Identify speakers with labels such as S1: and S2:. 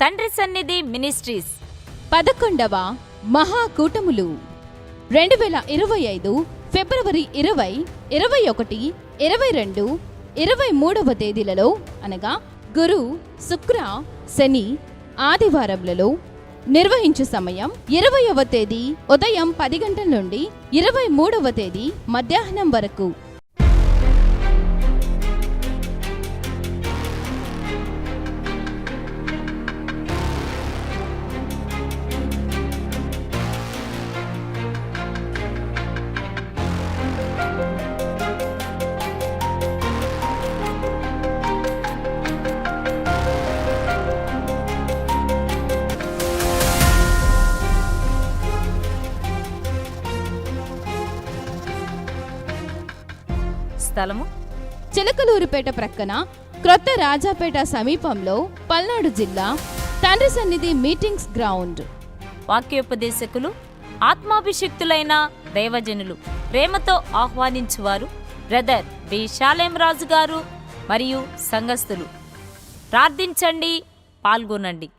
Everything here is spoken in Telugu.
S1: తండ్రి సన్నిధి మినిస్ట్రీస్
S2: 11వ మహాకూటములు 2025 ఫిబ్రవరి 20, 21, 22, 23వ తేదీలలో అనగా గురు, శుక్ర, శని ఆదివారములలో నిర్వహించు సమయం 20వ తేదీ ఉదయం 10 గంటల నుండి 23వ తేదీ మధ్యాహ్నం వరకు.
S1: స్థలము
S2: చిలకలూరుపేట ప్రక్కన క్రొత్త రాజాపేట సమీపంలో పల్నాడు జిల్లా తండ్రి సన్నిధి మీటింగ్స్ గ్రౌండ్.
S1: వాక్యోపదేశకులు ఆత్మాభిషిక్తులైన దైవజనులు ప్రేమతో ఆహ్వానించువారు బ్రదర్ బి షాలేం రాజు గారు మరియు సంఘస్థులు. ప్రార్థించండి, పాల్గొనండి.